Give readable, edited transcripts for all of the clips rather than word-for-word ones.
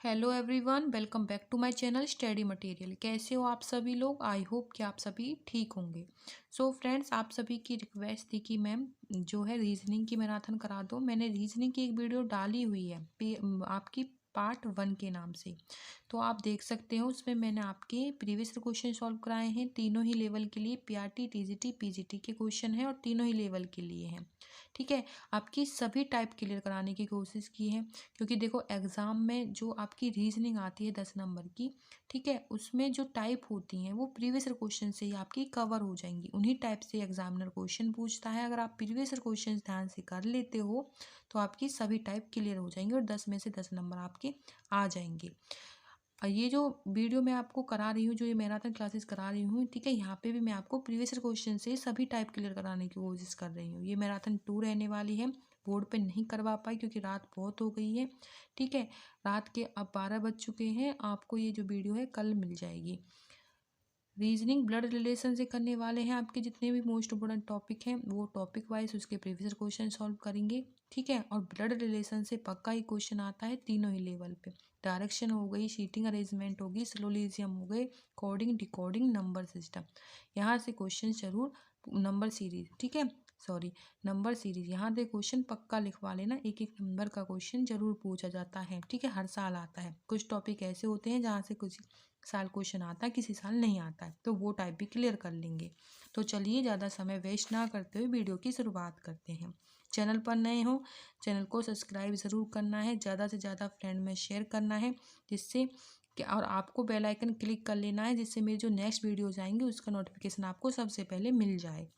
Hello everyone, welcome back to my channel study material. कैसे हो आप सभी लोग? आई होप कि आप सभी ठीक होंगे। सो फ्रेंड्स, आप सभी की रिक्वेस्ट थी कि मैम जो है रीजनिंग की मैराथन करा दो। मैंने रीजनिंग की एक वीडियो डाली हुई है आपकी पार्ट 1 के नाम से, तो आप देख सकते हो। उसमें मैंने आपके प्रीवियस क्वेश्चन सॉल्व कराए हैं। तीनों ही लेवल के लिए पीआरटी, टीजीटी, पीजीटी के क्वेश्चन हैं और तीनों ही लेवल के लिए हैं। ठीक है, आपकी सभी टाइप क्लियर कराने की कोशिश की है, क्योंकि देखो एग्ज़ाम में जो आपकी रीजनिंग आती है 10 नंबर की, ठीक है, उसमें जो टाइप होती हैं वो प्रीवियस क्वेश्चन से ही आपकी कवर हो जाएंगी। उन्हीं टाइप से एग्जामिनर क्वेश्चन पूछता है। अगर आप प्रीवियस क्वेश्चन ध्यान से कर लेते हो तो आपकी सभी टाइप क्लियर हो जाएंगे और 10 में से 10 नंबर आपके आ जाएंगे। ये जो वीडियो मैं आपको करा रही हूँ, जो ये मैराथन क्लासेस करा रही हूँ, ठीक है, यहाँ पे भी मैं आपको प्रीवियस क्वेश्चन से सभी टाइप क्लियर कराने की कोशिश कर रही हूँ। ये मैराथन 2 रहने वाली है। बोर्ड पे नहीं करवा पाई क्योंकि रात बहुत हो गई है। ठीक है, रात के अब 12 बज चुके हैं। आपको ये जो वीडियो है कल मिल जाएगी। रीजनिंग ब्लड रिलेशन से करने वाले हैं। आपके जितने भी मोस्ट इम्पोर्टेंट टॉपिक हैं वो टॉपिक वाइज उसके प्रीवियस क्वेश्चन सॉल्व करेंगे। ठीक है, और ब्लड रिलेशन से पक्का ही क्वेश्चन आता है तीनों ही लेवल पे। डायरेक्शन हो गई, सीटिंग अरेंजमेंट होगी, स्लोलिज्म हो गए, कोडिंग, डिकोडिंग, नंबर सिस्टम, यहाँ से क्वेश्चन जरूर। नंबर सीरीज, ठीक है, सॉरी, नंबर सीरीज, यहाँ से क्वेश्चन पक्का लिखवा लेना। एक एक नंबर का क्वेश्चन जरूर पूछा जाता है। ठीक है, हर साल आता है। कुछ टॉपिक ऐसे होते हैं जहाँ से कुछ साल क्वेश्चन आता है, किसी साल नहीं आता है, तो वो टाइप भी क्लियर कर लेंगे। तो चलिए ज़्यादा समय वेस्ट ना करते हुए वीडियो की शुरुआत करते हैं। चैनल पर नए हो, चैनल को सब्सक्राइब ज़रूर करना है, ज़्यादा से ज़्यादा फ्रेंड में शेयर करना है, जिससे कि और आपको बेल आइकन क्लिक कर लेना है, जिससे मेरी जो नेक्स्ट वीडियोज़ आएंगे उसका नोटिफिकेशन आपको सबसे पहले मिल जाए।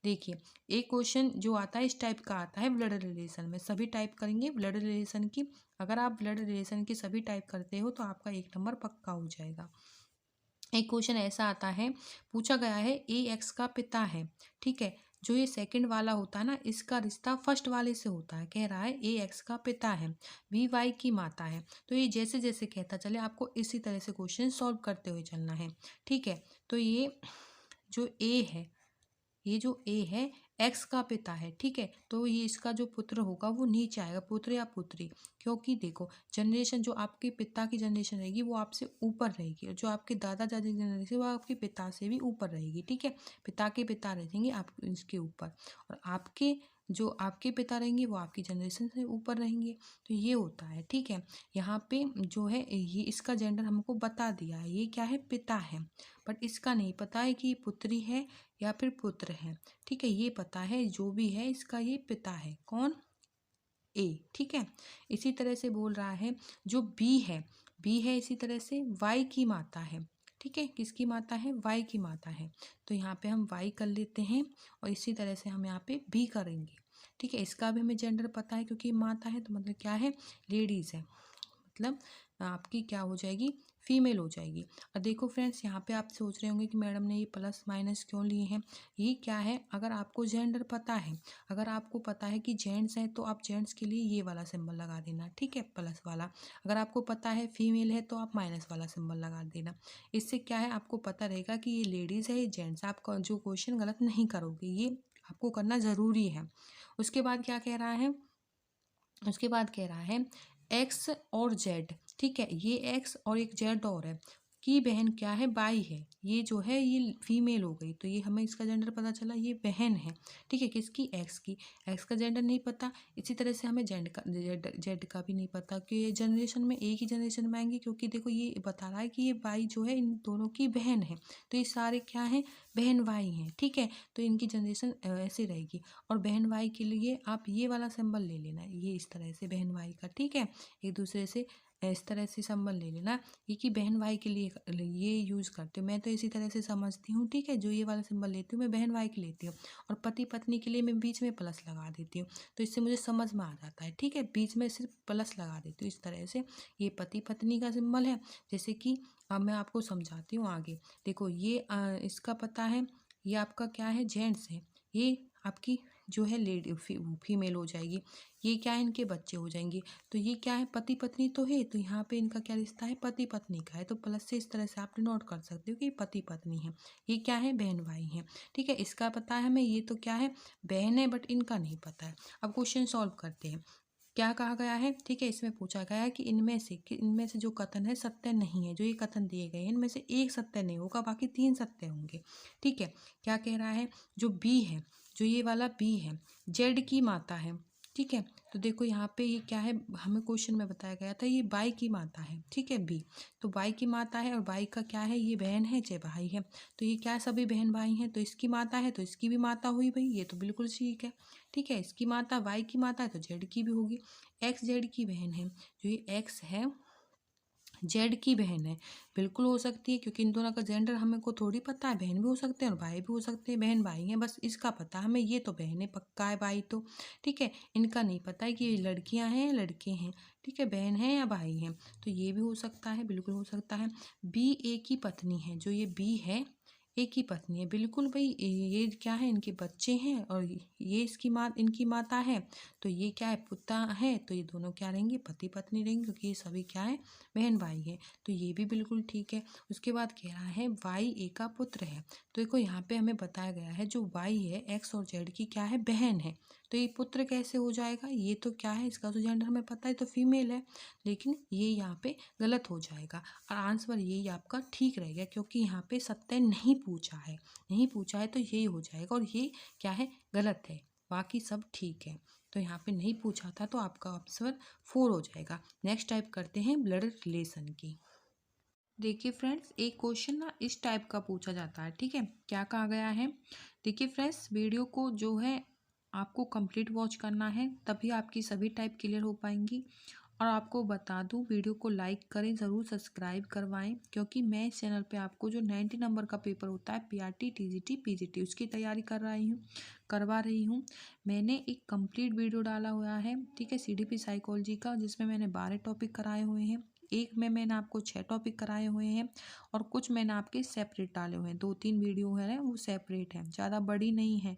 देखिए, एक क्वेश्चन जो आता है इस टाइप का आता है ब्लड रिलेशन में। सभी टाइप करेंगे ब्लड रिलेशन की। अगर आप ब्लड रिलेशन की सभी टाइप करते हो तो आपका 1 नंबर पक्का हो जाएगा। एक क्वेश्चन ऐसा आता है, पूछा गया है ए एक्स का पिता है। ठीक है, जो ये सेकंड वाला होता है ना, इसका रिश्ता फर्स्ट वाले से होता है। कह रहा है ए एक्स का पिता है, बी वाई की माता है। तो ये जैसे जैसे कहता चले आपको इसी तरह से क्वेश्चन सॉल्व करते हुए चलना है। ठीक है, तो ये जो ए है, ये जो ए है एक्स का पिता है। ठीक है, तो ये इसका जो पुत्र होगा वो नीचे आएगा, पुत्र या पुत्री। क्योंकि देखो, जनरेशन जो आपके पिता की जनरेशन रहेगी वो आपसे ऊपर रहेगी, और जो आपके दादा दादी की जनरेशन वो आपके पिता से भी ऊपर रहेगी। ठीक है, पिता के पिता रहेंगे आप इसके ऊपर, और आपके जो आपके पिता रहेंगे वो आपकी जनरेशन से ऊपर रहेंगे। तो ये होता है। ठीक है, यहाँ पे जो है ये इसका जेंडर हमको बता दिया है, ये क्या है, पिता है। बट इसका नहीं पता है कि पुत्री है या फिर पुत्र है। ठीक है, ये पता है जो भी है इसका ये पिता है। कौन? ए। ठीक है, इसी तरह से बोल रहा है जो बी है, बी है इसी तरह से वाई की माता है। ठीक है, किसकी माता है? वाई की माता है। तो यहाँ पे हम वाई कर लेते हैं और इसी तरह से हम यहाँ पे बी करेंगे। ठीक है, इसका भी हमें जेंडर पता है क्योंकि माता है, तो मतलब क्या है, लेडीज है, मतलब आपकी क्या हो जाएगी, फीमेल हो जाएगी। और देखो फ्रेंड्स, यहाँ पे आप सोच रहे होंगे कि मैडम ने ये प्लस माइनस क्यों लिए हैं। ये क्या है, अगर आपको जेंडर पता है, अगर आपको पता है कि जेंट्स हैं तो आप जेंट्स के लिए ये वाला सिंबल लगा देना। ठीक है, प्लस वाला। अगर आपको पता है फीमेल है तो आप माइनस वाला सिंबल लगा देना। इससे क्या है, आपको पता रहेगा कि ये लेडीज़ है, ये जेंट्स। आप जो क्वेश्चन गलत नहीं करोगे, ये आपको करना ज़रूरी है। उसके बाद क्या कह रहा है, उसके बाद कह रहा है एक्स और जेड। ठीक है, ये एक्स और एक जेड और है, की बहन क्या है, बाई है। ये जो है ये फीमेल हो गई, तो ये हमें इसका जेंडर पता चला, ये बहन है। ठीक है, किसकी? एक्स की। एक्स का जेंडर नहीं पता, इसी तरह से हमें जेड का भी नहीं पता कि ये जनरेशन में एक ही जनरेशन में आएंगे, क्योंकि देखो ये बता रहा है कि ये बाई जो है इन दोनों की बहन है, तो ये सारे क्या हैं, बहन भाई हैं। ठीक है, तो इनकी जनरेशन ऐसे रहेगी। और बहन भाई के लिए आप ये वाला सिंबल ले लेना, ये इस तरह से बहन भाई का। ठीक है, एक दूसरे से इस तरह से सिंबल ले लेना, ये कि बहन भाई के लिए ये यूज़ करते हो। मैं तो इसी तरह से समझती हूँ। ठीक है, जो ये वाला सिंबल लेती हूँ मैं बहन भाई के लेती हूँ, और पति पत्नी के लिए मैं बीच में प्लस लगा देती हूँ, तो इससे मुझे समझ में आ जाता है। ठीक है, बीच में सिर्फ प्लस लगा देती हूँ इस तरह से। ये पति पत्नी का सिंबल है। जैसे कि अब मैं आपको समझाती हूँ आगे। देखो, ये इसका पता है, ये आपका क्या है, जेंट्स है, ये आपकी जो है लेडी फीमेल हो जाएगी। ये क्या है, इनके बच्चे हो जाएंगे। तो ये क्या है, पति पत्नी तो है, तो यहाँ पे इनका क्या रिश्ता है, पति पत्नी का है। तो प्लस से इस तरह से आप नोट कर सकते हो कि पति पत्नी है। ये क्या है, बहन भाई है। ठीक है, इसका पता है हमें, ये तो क्या है, बहन है, बट इनका नहीं पता है। अब क्वेश्चन सॉल्व करते हैं। क्या कहा गया है, ठीक है, इसमें पूछा गया है कि इनमें से जो कथन है सत्य नहीं है। जो ये कथन दिए गए हैं इनमें से एक सत्य नहीं होगा, बाकी 3 सत्य होंगे। ठीक है, क्या कह रहा है, जो बी है, जो ये वाला बी है, जेड की माता है। ठीक है, तो देखो यहाँ पे ये क्या है, हमें क्वेश्चन में बताया गया था ये बाई की माता है। ठीक है, बी तो बाई की माता है और बाई का क्या है, ये बहन है चाहे भाई है। तो ये क्या सभी बहन भाई हैं, तो इसकी माता है तो इसकी भी माता हुई भाई, ये तो बिल्कुल ठीक है। ठीक है, इसकी माता वाई की माता है तो जेड की भी होगी। एक्स जेड की बहन है, जो ये एक्स है जेड की बहन है, बिल्कुल हो सकती है, क्योंकि इन दोनों का जेंडर हमें को थोड़ी पता है। बहन भी हो सकते हैं और भाई भी हो सकते हैं, बहन भाई हैं बस इसका पता हमें, ये तो बहन है पक्का है, भाई तो ठीक है, इनका नहीं पता है कि ये लड़कियां हैं लड़के हैं। ठीक है, बहन है या भाई हैं, तो ये भी हो सकता है, बिल्कुल हो सकता है। बी ए की पत्नी है, जो ये बी है एक ही पत्नी है, बिल्कुल भाई ये क्या है, इनके बच्चे हैं और ये इसकी माँ इनकी माता है, तो ये क्या है पुता है, तो ये दोनों क्या रहेंगे, पति पत्नी रहेंगे, क्योंकि ये सभी क्या है बहन भाई है, तो ये भी बिल्कुल ठीक है। उसके बाद कह रहा है वाई ए का पुत्र है, तो देखो यहाँ पे हमें बताया गया है जो वाई है एक्स और जेड की क्या है, बहन है, तो ये पुत्र कैसे हो जाएगा, ये तो क्या है, इसका तो जेंडर हमें पता है तो फीमेल है, लेकिन ये यहाँ पे गलत हो जाएगा और आंसर यही आपका ठीक रहेगा, क्योंकि यहाँ पे सत्य नहीं पूछा है, नहीं पूछा है तो यही हो जाएगा, और ये क्या है गलत है, बाकी सब ठीक है। तो यहाँ पे नहीं पूछा था तो आपका आंसर 4 हो जाएगा। नेक्स्ट टाइप करते हैं ब्लड रिलेशन की। देखिए फ्रेंड्स, एक क्वेश्चन ना इस टाइप का पूछा जाता है। ठीक है, क्या कहा गया है, देखिए फ्रेंड्स, वीडियो को जो है आपको कंप्लीट वॉच करना है, तभी आपकी सभी टाइप क्लियर हो पाएंगी। और आपको बता दूं, वीडियो को लाइक करें, ज़रूर सब्सक्राइब करवाएं, क्योंकि मैं इस चैनल पे आपको जो 90 नंबर का पेपर होता है पीआरटी टीजीटी पीजीटी उसकी तैयारी करवा रही हूँ। मैंने एक कंप्लीट वीडियो डाला हुआ है, ठीक है, सीडीपी साइकोलॉजी का, जिसमें मैंने 12 टॉपिक कराए हुए हैं। एक में मैंने आपको 6 टॉपिक कराए हुए हैं और कुछ मैंने आपके सेपरेट डाले हुए हैं। 2-3 वीडियो है वो सेपरेट है, ज़्यादा बड़ी नहीं है।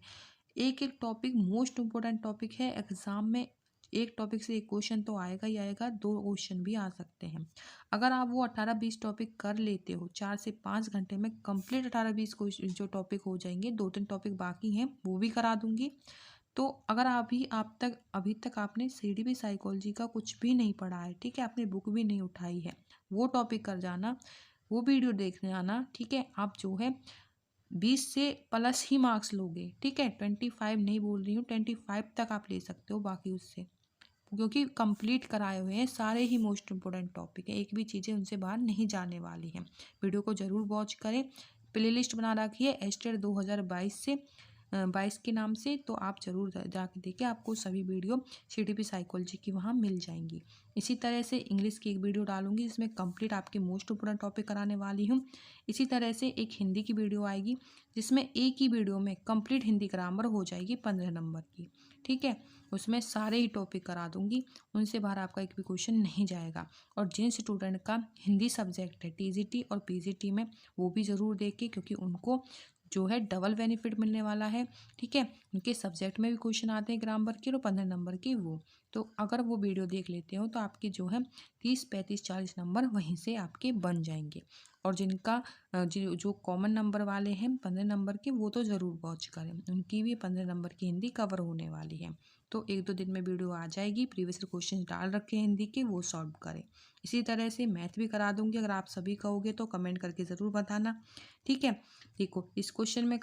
एक एक टॉपिक मोस्ट इम्पोर्टेंट टॉपिक है, एग्जाम में एक टॉपिक से एक क्वेश्चन तो आएगा ही आएगा, 2 क्वेश्चन भी आ सकते हैं। अगर आप वो 18-20 टॉपिक कर लेते हो 4 से 5 घंटे में कंप्लीट 18-20 क्वेश्चन जो टॉपिक हो जाएंगे, 2-3 टॉपिक बाकी हैं वो भी करा दूंगी। तो अगर अभी तक आपने सीडीपी साइकोलॉजी का कुछ भी नहीं पढ़ा है, ठीक है, आपने बुक भी नहीं उठाई है, वो टॉपिक कर जाना, वो वीडियो देखने आना। ठीक है, आप जो है 20 से प्लस ही मार्क्स लोगे। ठीक है, 25 नहीं बोल रही हूँ, 25 तक आप ले सकते हो बाकी उससे, क्योंकि कंप्लीट कराए हुए हैं सारे ही मोस्ट इम्पोर्टेंट टॉपिक है, एक भी चीज़ें उनसे बाहर नहीं जाने वाली हैं। वीडियो को ज़रूर वॉच करें। प्लेलिस्ट बना रखी है एस्टेड 2022 से 22 के नाम से, तो आप ज़रूर जाके देखिए, आपको सभी वीडियो सीडीपी साइकोलॉजी की वहाँ मिल जाएंगी। इसी तरह से इंग्लिश की एक वीडियो डालूंगी जिसमें कंप्लीट आपके मोस्ट इम्पोर्टेंट टॉपिक कराने वाली हूँ। इसी तरह से एक हिंदी की वीडियो आएगी जिसमें एक ही वीडियो में कंप्लीट हिंदी ग्रामर हो जाएगी 15 नंबर की। ठीक है, उसमें सारे ही टॉपिक करा दूंगी, उनसे बाहर आपका एक भी क्वेश्चन नहीं जाएगा। और जिन स्टूडेंट का हिंदी सब्जेक्ट है टीजीटी और पीजीटी में, वो भी ज़रूर देखें, क्योंकि उनको जो है डबल बेनिफिट मिलने वाला है। ठीक है, उनके सब्जेक्ट में भी क्वेश्चन आते हैं ग्रामर के और 15 नंबर के वो, तो अगर वो वीडियो देख लेते हो तो आपके जो है 30, 35, 40 नंबर वहीं से आपके बन जाएंगे। और जिनका जो कॉमन नंबर वाले हैं 15 नंबर के, वो तो ज़रूर वॉच करें, उनकी भी 15 नंबर की हिंदी कवर होने वाली है। तो 1-2 दिन में वीडियो आ जाएगी, प्रीवियस क्वेश्चन डाल रखे हैं हिंदी के, वो सॉल्व करें। इसी तरह से मैथ भी करा दूंगी, अगर आप सभी कहोगे तो कमेंट करके ज़रूर बताना। ठीक है, देखो इस क्वेश्चन में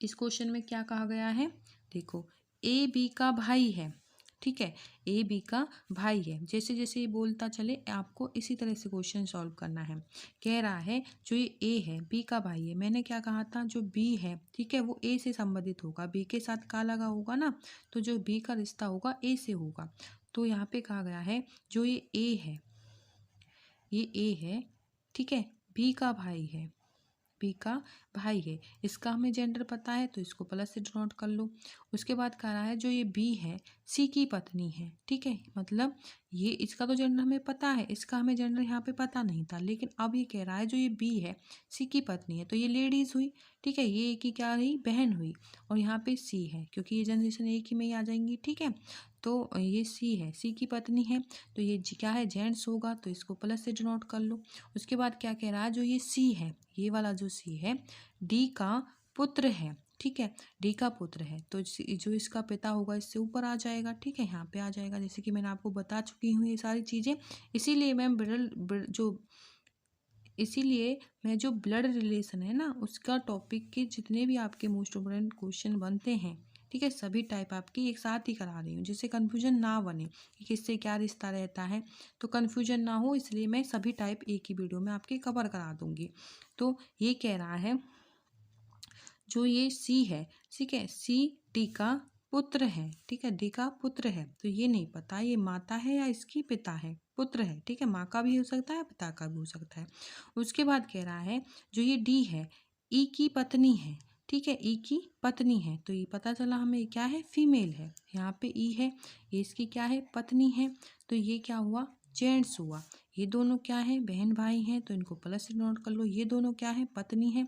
इस क्वेश्चन में क्या कहा गया है, देखो ए बी का भाई है। ठीक है, ए बी का भाई है, जैसे जैसे ये बोलता चले आपको इसी तरह से क्वेश्चन सॉल्व करना है। कह रहा है जो ये ए है बी का भाई है, मैंने क्या कहा था, जो बी है ठीक है वो ए से संबंधित होगा, बी के साथ का लगा होगा ना, तो जो बी का रिश्ता होगा ए से होगा। तो यहाँ पे कहा गया है जो ये ए है, ये ए है, ठीक है, बी का भाई है, बी का भाई है, इसका हमें जेंडर पता है तो इसको प्लस से डिनोट कर लो। उसके बाद कह रहा है जो ये बी है सी की पत्नी है। ठीक है, मतलब ये इसका तो जेंडर हमें पता है, इसका हमें जेंडर यहाँ पे पता नहीं था, लेकिन अब ये कह रहा है जो ये बी है सी की पत्नी है, तो ये लेडीज़ हुई। ठीक है, ये एक ही क्या रही, बहन हुई, और यहाँ पे सी है क्योंकि ये जनरेशन एक ही में ही आ जाएंगी। ठीक है, तो ये सी है, सी की पत्नी है, तो ये क्या है, जेंट्स होगा, तो इसको प्लस से डिनोट कर लो। उसके बाद क्या कह रहा है, जो ये सी है, ये वाला जो सी है डी का पुत्र है। ठीक है, डी का पुत्र है तो जो इसका पिता होगा इससे ऊपर आ जाएगा। ठीक है, यहाँ पे आ जाएगा, जैसे कि मैंने आपको बता चुकी हूँ ये सारी चीज़ें। इसीलिए मैम इसीलिए मैं जो ब्लड रिलेशन है ना उसका टॉपिक के जितने भी आपके मोस्ट इम्पोर्टेंट क्वेश्चन बनते हैं, ठीक है, सभी टाइप आपकी एक साथ ही करा रही हूँ, जिससे कन्फ्यूजन ना बने कि किससे क्या रिश्ता रहता है, तो कन्फ्यूजन ना हो इसलिए मैं सभी टाइप एक ही वीडियो में आपके कवर करा दूंगी। तो ये कह रहा है जो ये सी है, ठीक है, सी डी का पुत्र है। ठीक है, डी का पुत्र है तो ये नहीं पता ये माता है या इसकी पिता है, पुत्र है। ठीक है, माँ का भी हो सकता है पिता का भी हो सकता है। उसके बाद कह रहा है जो ये डी है ई की पत्नी है। ठीक है, ई की पत्नी है तो ये पता चला हमें क्या है, फीमेल है। यहाँ पे ई है, ये इसकी क्या है, पत्नी है, तो ये क्या हुआ, जेंट्स हुआ। ये दोनों क्या है, बहन भाई हैं तो इनको प्लस से नोट कर लो। ये दोनों क्या है, पत्नी है,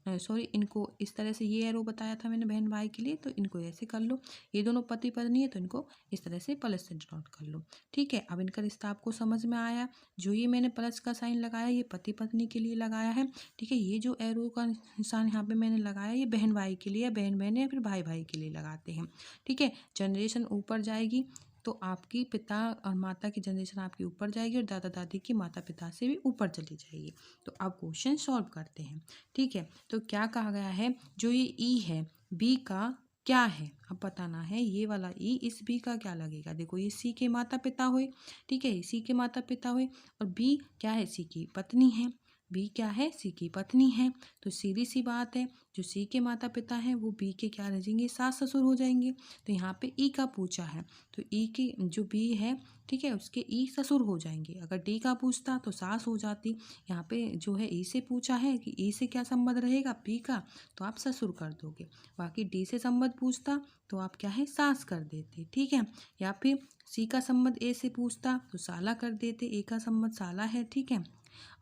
सॉरी इनको इस तरह से ये एरो बताया था मैंने बहन भाई के लिए, तो इनको ऐसे कर लो। ये दोनों पति पत्नी है तो इनको इस तरह से प्लस से नोट कर लो। ठीक है, अब इनका रिश्ता आपको समझ में आया। जो ये मैंने प्लस का साइन लगाया ये पति पत्नी के लिए लगाया है। ठीक है, ये जो एरो का निशान यहाँ पे मैंने लगाया ये बहन भाई के लिए, बहन बहन या फिर भाई भाई के लिए लगाते हैं। ठीक है, जनरेशन ऊपर जाएगी तो आपकी पिता और माता की जनरेशन आपकी ऊपर जाएगी और दादा दादी की माता पिता से भी ऊपर चली जाएगी। तो अब क्वेश्चन सॉल्व करते हैं। ठीक है, तो क्या कहा गया है, जो ये ई है बी का क्या है, अब बताना है ये वाला ई इस बी का क्या लगेगा। देखो ये सी के माता पिता हुए, ठीक है, सी के माता पिता हुए, और बी क्या है, सी की पत्नी है। बी क्या है, सी की पत्नी है, तो सीधी सी बात है जो सी के माता पिता हैं वो बी के क्या रह जाएंगे, सास ससुर हो जाएंगे। तो यहाँ पे ई का पूछा है तो ई की जो बी है, ठीक है, उसके ई ससुर हो जाएंगे। अगर डी का पूछता तो सास हो जाती। यहाँ पे जो है ई से पूछा है कि ई से क्या संबंध रहेगा, पी का, तो आप ससुर कर दोगे। बाकी डी से संबंध पूछता तो आप क्या है, सास कर देते। ठीक है, या फिर सी का संबंध ए से पूछता तो साला कर देते, ए का संबंध साला है। ठीक है,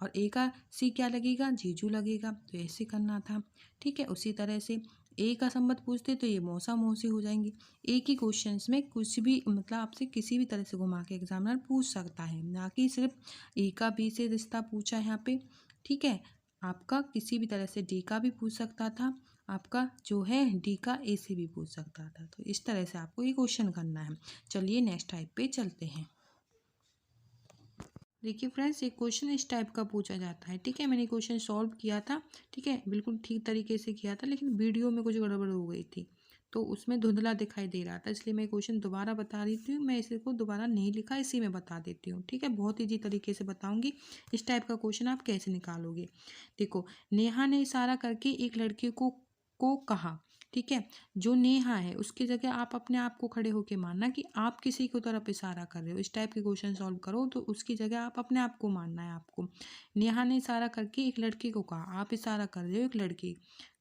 और ए का सी क्या लगेगा, जीजू लगेगा, तो ऐसे करना था। ठीक है, उसी तरह से ए का संबंध पूछते तो ये मौसा मौसी हो जाएंगी। एक ही क्वेश्चंस में कुछ भी मतलब आपसे किसी भी तरह से घुमा के एग्जामिनर पूछ सकता है, ना कि सिर्फ ए का बी से रिश्ता पूछा है यहाँ पे। ठीक है, आपका किसी भी तरह से डी का भी पूछ सकता था, आपका जो है डी का ए से भी पूछ सकता था। तो इस तरह से आपको ये क्वेश्चन करना है। चलिए नेक्स्ट टाइप पे चलते हैं। देखिए फ्रेंड्स, एक क्वेश्चन इस टाइप का पूछा जाता है। ठीक है, मैंने क्वेश्चन सॉल्व किया था, ठीक है, बिल्कुल ठीक तरीके से किया था, लेकिन वीडियो में कुछ गड़बड़ हो गई थी तो उसमें धुंधला दिखाई दे रहा था, इसलिए मैं क्वेश्चन दोबारा बता रही हूँ। मैं इसे को दोबारा नहीं लिखा, इसी में बता देती हूँ। ठीक है, बहुत ईजी तरीके से बताऊंगी इस टाइप का क्वेश्चन आप कैसे निकालोगे। देखो, नेहा ने इशारा करके एक लड़के को कहा। ठीक है, जो नेहा है उसकी जगह आप अपने आप को खड़े होके मानना कि आप किसी की तरफ इशारा कर रहे हो। इस टाइप के क्वेश्चन सॉल्व करो तो उसकी जगह आप अपने आप को मानना है आपको। नेहा ने इशारा करके एक लड़के को कहा, आप इशारा कर रहे हो एक लड़के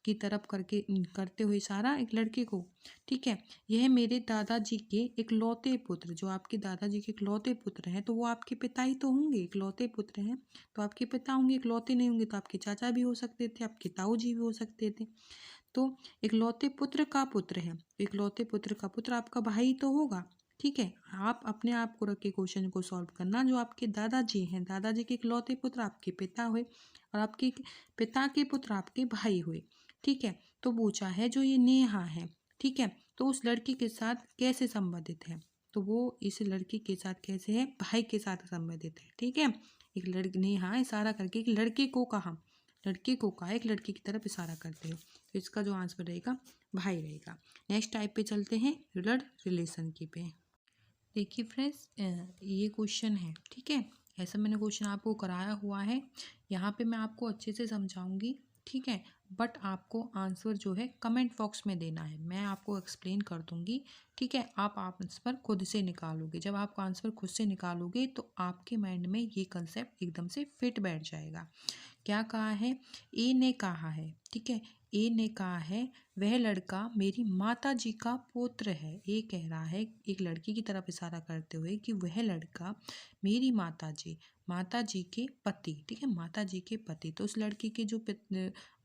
की तरफ करके करते हुए इशारा एक लड़के को। ठीक है, यह मेरे दादाजी के इकलौते पुत्र, जो आपके दादाजी के इकलौते पुत्र हैं तो वो आपके पिता ही तो होंगे। इकलौते पुत्र हैं तो आपके पिता होंगे, इकलौते नहीं होंगे तो आपके चाचा भी हो सकते थे, आपके ताऊ जी भी हो सकते थे। तो इकलौते पुत्र का पुत्र है, इकलौते पुत्र का पुत्र आपका भाई तो होगा। ठीक है, आप अपने आप को रख के क्वेश्चन को सॉल्व करना। जो आपके दादाजी हैं, दादाजी के इकलौते पुत्र आपके पिता हुए और आपके पिता के पुत्र आपके भाई हुए। ठीक है, तो पूछा है जो ये नेहा है, ठीक है, तो उस लड़की के साथ कैसे संबंधित है, तो वो इस लड़की के साथ कैसे है, भाई के साथ संबंधित है। ठीक है, एक लड़की, नेहा इशारा करके एक लड़के को कहा, लड़के को कहा, एक लड़की की तरफ इशारा करते हो, तो इसका जो आंसर रहेगा भाई रहेगा। नेक्स्ट टाइप पे चलते हैं, ब्लड रिलेशन की पे। देखिए फ्रेंड्स, ये क्वेश्चन है। ठीक है, ऐसा मैंने क्वेश्चन आपको कराया हुआ है, यहाँ पे मैं आपको अच्छे से समझाऊंगी। ठीक है, बट आपको आंसर जो है कमेंट बॉक्स में देना है, मैं आपको एक्सप्लेन कर दूंगी। ठीक है, आप आंसर खुद से निकालोगे। जब आप आंसर खुद से निकालोगे तो आपके माइंड में ये कंसेप्ट एकदम से फिट बैठ जाएगा। क्या कहा है, ए ने कहा है, ठीक है, ए ने कहा है वह लड़का मेरी माता जी का पुत्र है। ए कह रहा है एक लड़की की तरफ इशारा करते हुए कि वह लड़का मेरी माता जी के पति, ठीक है, माता जी के पति, तो उस लड़की के जो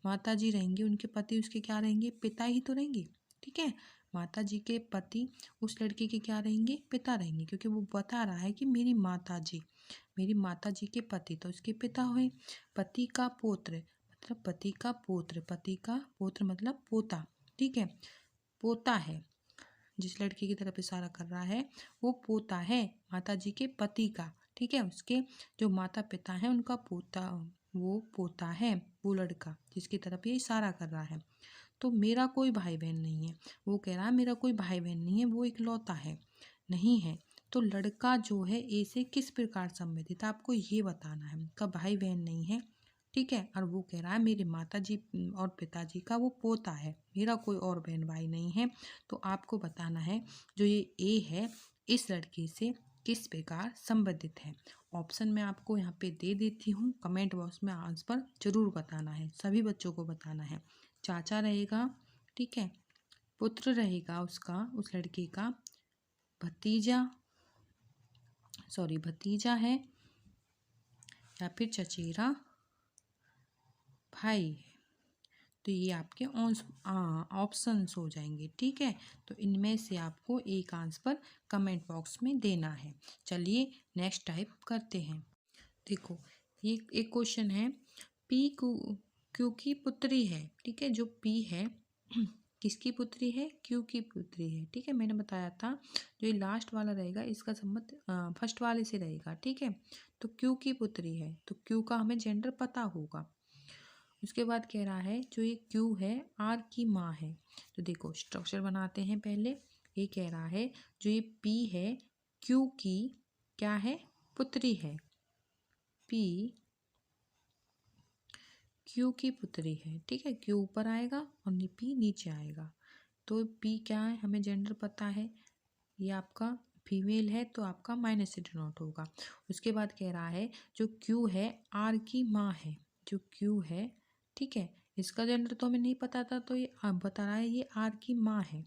माता जी रहेंगे उनके पति उसके क्या रहेंगे, पिता ही तो रहेंगे। ठीक है, माता जी के पति उस लड़की के क्या रहेंगे, पिता रहेंगे, क्योंकि वो बता रहा है कि मेरी माता जी के पति, तो उसके पिता हुए। पति का पुत्र मतलब पति का पुत्र, पति का पुत्र मतलब पोता। ठीक है, पोता है, जिस लड़की की तरफ इशारा कर रहा है वो पोता है माता जी के पति का, ठीक है, उसके जो माता पिता हैं उनका पोता, वो पोता है वो लड़का जिसकी तरफ ये इशारा कर रहा है। तो मेरा कोई भाई बहन नहीं है, वो कह रहा है मेरा कोई भाई बहन नहीं है, वो इकलौता है, नहीं है। तो लड़का जो है ए से किस प्रकार संबंधित, आपको ये बताना है, उनका भाई बहन नहीं है, ठीक है, और वो कह रहा है मेरे माता जी और पिताजी का वो पोता है, मेरा कोई और बहन भाई नहीं है। तो आपको बताना है जो ये ए है इस लड़के से किस प्रकार संबंधित है। ऑप्शन मैं आपको यहाँ पे दे देती हूँ, कमेंट बॉक्स में आंसर जरूर बताना है, सभी बच्चों को बताना है। चाचा रहेगा, ठीक है, पुत्र रहेगा उसका, उस लड़के का, भतीजा, सॉरी भतीजा है, या फिर चचेरा भाई है। तो ये आपके ऑप्शंस हो जाएंगे, ठीक है। तो इनमें से आपको एक आंसर कमेंट बॉक्स में देना है। चलिए नेक्स्ट टाइप करते हैं। देखो ये एक क्वेश्चन है, पी क्यू की पुत्री है, ठीक है, जो पी है किसकी पुत्री है, क्यू की पुत्री है, ठीक है। मैंने बताया था जो ये लास्ट वाला रहेगा इसका संबंध फर्स्ट वाले से रहेगा, ठीक है। तो क्यू की पुत्री है तो क्यू का हमें जेंडर पता होगा। उसके बाद कह रहा है जो ये क्यू है आर की माँ है। तो देखो स्ट्रक्चर बनाते हैं पहले। ये कह रहा है जो ये पी है क्यू की क्या है, पुत्री है, पी क्यू की पुत्री है, ठीक है। क्यू ऊपर आएगा और पी नीचे आएगा। तो पी क्या है, हमें जेंडर पता है, ये आपका फीमेल है तो आपका माइनस से डिनोट होगा। उसके बाद कह रहा है जो क्यू है आर की माँ है, जो क्यू है, ठीक है, इसका जेंडर तो हमें नहीं पता था, तो ये बता रहा है ये आर की माँ है।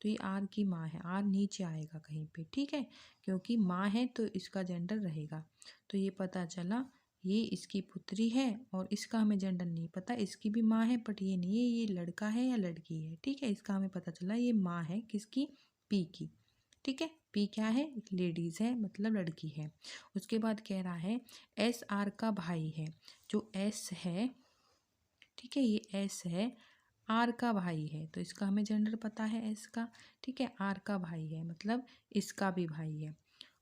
तो ये आर की माँ है, आर नीचे आएगा कहीं पे, ठीक है, क्योंकि माँ है तो इसका जेंडर रहेगा। तो ये पता चला ये इसकी पुत्री है, और इसका हमें जेंडर नहीं पता, इसकी भी माँ है बट ये नहीं है, ये लड़का है या लड़की है, ठीक है। इसका हमें पता चला ये माँ है किसकी, पी की, ठीक है। पी क्या है, लेडीज है मतलब लड़की है। उसके बाद कह रहा है एस आर का भाई है, जो एस है, ठीक है, ये एस है, आर का भाई है, तो इसका हमें जेंडर पता है एस का, ठीक है, आर का भाई है मतलब इसका भी भाई है।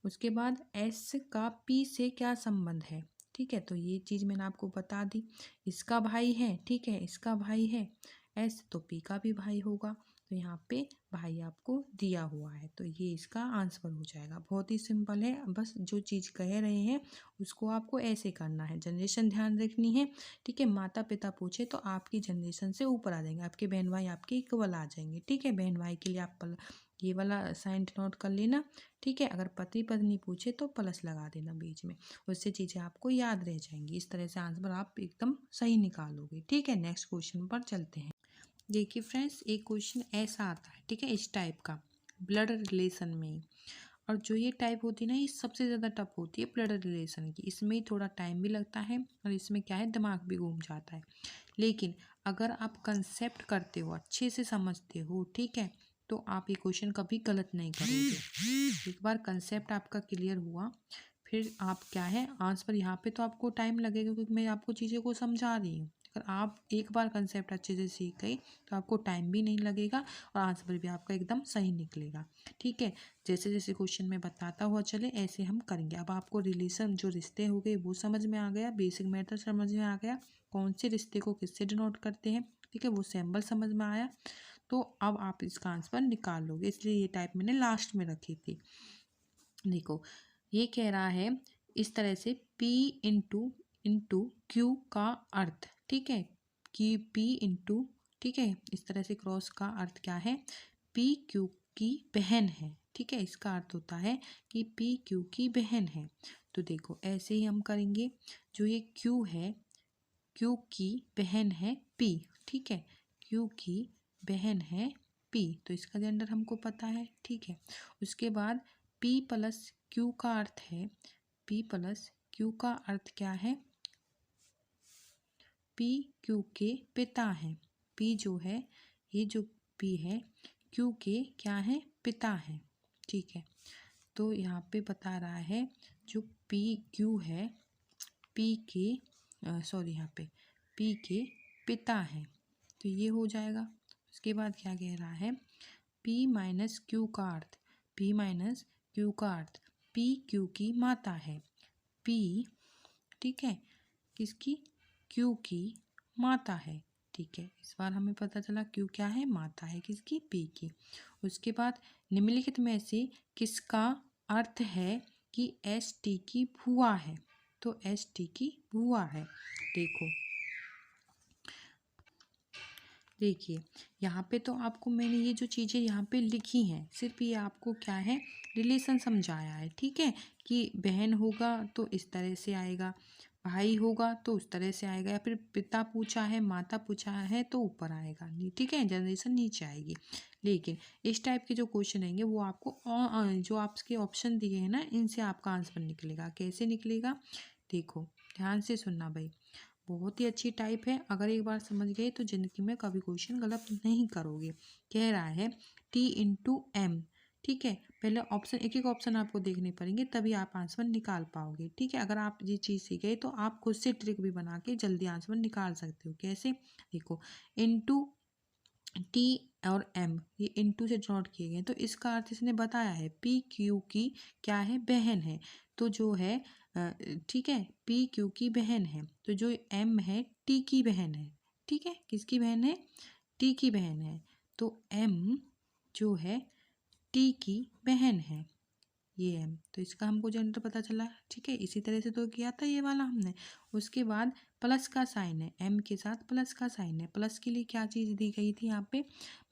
उसके बाद एस का पी से क्या संबंध है, ठीक है, तो ये चीज़ मैंने आपको बता दी, इसका भाई है, ठीक है, इसका भाई है एस, तो पी का भी भाई होगा। तो यहाँ पे भाई आपको दिया हुआ है, तो ये इसका आंसर हो जाएगा। बहुत ही सिंपल है, बस जो चीज़ कह रहे हैं उसको आपको ऐसे करना है, जनरेशन ध्यान रखनी है, ठीक है। माता पिता पूछे तो आपकी जनरेशन से ऊपर आ जाएंगे, आपके बहन भाई आपके इक्वल आ जाएंगे, ठीक है। बहन भाई के लिए आप ये वाला साइन नोट कर लेना, ठीक है। अगर पति पत्नी पूछे तो प्लस लगा देना बीच में, उससे चीज़ें आपको याद रह जाएंगी। इस तरह से आंसर आप एकदम सही निकालोगे, ठीक है। नेक्स्ट क्वेश्चन पर चलते हैं। देखिए फ्रेंड्स एक क्वेश्चन ऐसा आता है, ठीक है, इस टाइप का, ब्लड रिलेशन में। और जो ये टाइप होती है ना, ये सबसे ज़्यादा टफ होती है ब्लड रिलेशन की, इसमें ही थोड़ा टाइम भी लगता है और इसमें क्या है दिमाग भी घूम जाता है। लेकिन अगर आप कंसेप्ट करते हो, अच्छे से समझते हो, ठीक है, तो आप ये क्वेश्चन कभी गलत नहीं करोगे। एक बार कंसेप्ट आपका क्लियर हुआ फिर आप क्या है आंसर, यहाँ पे तो आपको टाइम लगेगा क्योंकि मैं आपको चीज़ें को समझा रही हूँ। अगर आप एक बार कंसेप्ट अच्छे से सीख गई तो आपको टाइम भी नहीं लगेगा और आंसर भी आपका एकदम सही निकलेगा, ठीक है। जैसे जैसे क्वेश्चन में बताता हुआ चले ऐसे हम करेंगे। अब आपको रिलेशन जो रिश्ते हो गए वो समझ में आ गया, बेसिक मैटर समझ में आ गया, कौन से रिश्ते को किससे डिनोट करते हैं, ठीक है, वो सिंबल समझ में आया। तो अब आप इसका आंसर निकाल लोगे, इसलिए ये टाइप मैंने लास्ट में रखी थी। देखो ये कह रहा है इस तरह से P इंटू क्यू का अर्थ, ठीक है, कि P इंटू, ठीक है, इस तरह से क्रॉस का अर्थ क्या है, P क्यू की बहन है, ठीक है, इसका अर्थ होता है कि P क्यू की बहन है। तो देखो ऐसे ही हम करेंगे, जो ये Q है, Q की बहन है P, ठीक है, Q की बहन है P, तो इसका जेंडर हमको पता है, ठीक है। उसके बाद P प्लस Q का अर्थ है, P प्लस Q का अर्थ क्या है, P Q के पिता है, P जो है, ये जो P है Q के क्या है, पिता है, ठीक है। तो यहाँ पे बता रहा है जो P Q है P के सॉरी यहाँ पे P के पिता है, तो ये हो जाएगा। उसके बाद क्या कह रहा है, P माइनस क्यू का अर्थ, P माइनस क्यू का अर्थ P क्यू की माता है, P ठीक है किसकी, क्यू की माता है। ठीक है, इस बार हमें पता चला क्यू क्या है, माता है किसकी, P की। उसके बाद निम्नलिखित में से किसका अर्थ है कि एस टी की भुआ है, तो एस टी की भुआ है। देखिए यहाँ पे तो आपको मैंने ये जो चीज़ें यहाँ पे लिखी हैं सिर्फ ये आपको क्या है, रिलेशन समझाया है। ठीक है, कि बहन होगा तो इस तरह से आएगा, भाई होगा तो उस तरह से आएगा, या फिर पिता पूछा है माता पूछा है तो ऊपर आएगा। ठीक है, जनरेशन नीचे आएगी। लेकिन इस टाइप के जो क्वेश्चन रहेंगे वो आपको जो आपके ऑप्शन दिए हैं ना इनसे आपका आंसर निकलेगा। कैसे निकलेगा, देखो ध्यान से सुनना भाई, बहुत ही अच्छी टाइप है। अगर एक बार समझ गए तो ज़िंदगी में कभी क्वेश्चन गलत नहीं करोगे। कह रहा है T इंटू एम। ठीक है, पहले ऑप्शन एक एक ऑप्शन आपको देखने पड़ेंगे तभी आप आंसर निकाल पाओगे। ठीक है, अगर आप ये चीज़ सीख गए तो आप खुद से ट्रिक भी बना के जल्दी आंसर निकाल सकते हो। कैसे, देखो इंटू टी और एम ये इंटू से नोट किए गए, तो इसका अर्थ इसने बताया है पी क्यू की क्या है, बहन है। तो जो है ठीक है, पी क्यू की बहन है, तो जो एम है टी की बहन है। ठीक है, किसकी बहन है, टी की बहन है। तो एम जो है टी की बहन है, ये एम, तो इसका हमको जेंडर पता चला। ठीक है, इसी तरह से तो किया था ये वाला हमने। उसके बाद प्लस का साइन है, एम के साथ प्लस का साइन है। प्लस के लिए क्या चीज़ दी गई थी यहाँ पे,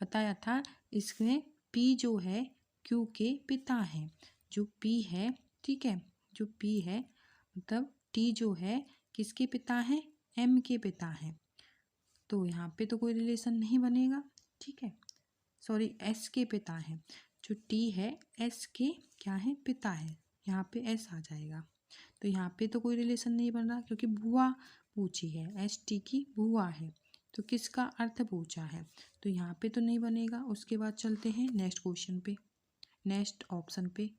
बताया था इसमें पी जो है क्यू के पिता हैं, जो पी है ठीक है, जो पी है मतलब टी जो है किसके पिता हैं, एम के पिता हैं। तो यहाँ पे तो कोई रिलेशन नहीं बनेगा। ठीक है, सॉरी एस के पिता हैं, जो टी है एस के क्या है, पिता है, यहाँ पे एस आ जाएगा। तो यहाँ पे तो कोई रिलेशन नहीं बन रहा क्योंकि बुआ पूछी है, एस टी की बुआ है, तो किसका अर्थ पूछा है, तो यहाँ पे तो नहीं बनेगा। उसके बाद चलते हैं नेक्स्ट क्वेश्चन पे, नेक्स्ट ऑप्शन पे।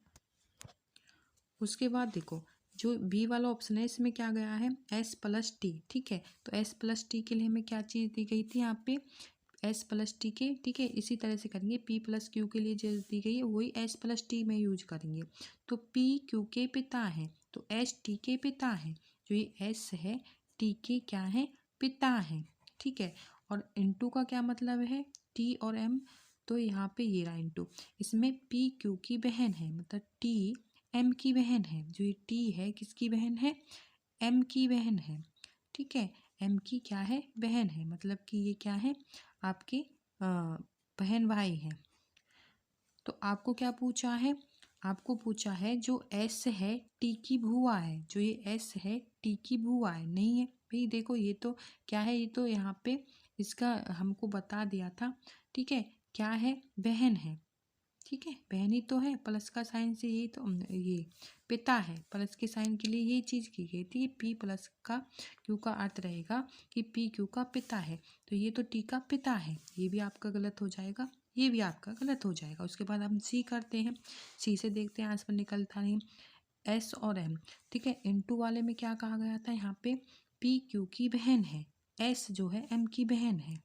उसके बाद देखो जो बी वाला ऑप्शन है इसमें क्या गया है, एस प्लस टी। ठीक है, तो एस प्लस टी के लिए हमें क्या चीज़ दी गई थी यहाँ पे, एस प्लस टी के। ठीक है, इसी तरह से करेंगे, पी प्लस क्यू के लिए जो दी गई है वही एस प्लस टी में यूज करेंगे। तो पी क्यू के पिता हैं, तो एस टी के पिता हैं, जो ये एस है टी के क्या है, पिता हैं। ठीक है, और इंटू का क्या मतलब है, टी और एम, तो यहाँ पे ये रहा इंटू। इसमें पी क्यू की बहन है, मतलब टी एम की बहन है, जो ये टी है किसकी बहन है, एम की बहन है। ठीक है, एम की क्या है, बहन है, मतलब कि ये क्या है आपके बहन भाई हैं। तो आपको क्या पूछा है, आपको पूछा है जो एस है टी की बुआ है, जो ये एस है टी की बुआ है, नहीं है भाई। देखो ये तो क्या है, ये तो यहाँ पे इसका हमको बता दिया था। ठीक है, क्या है, बहन है। ठीक है, बहन ही तो है, प्लस का साइन से ये तो ये पिता है, प्लस के साइन के लिए ये चीज़ की गई थी। पी प्लस का क्यू का अर्थ रहेगा कि पी क्यू का पिता है, तो ये तो टी का पिता है, ये भी आपका गलत हो जाएगा, ये भी आपका गलत हो जाएगा। उसके बाद हम सी करते हैं, सी से देखते हैं आंसर निकलता नहीं। एस और एम, ठीक है, इंटू वाले में क्या कहा गया था, यहाँ पे पी क्यू की बहन है, एस जो है एम की बहन है।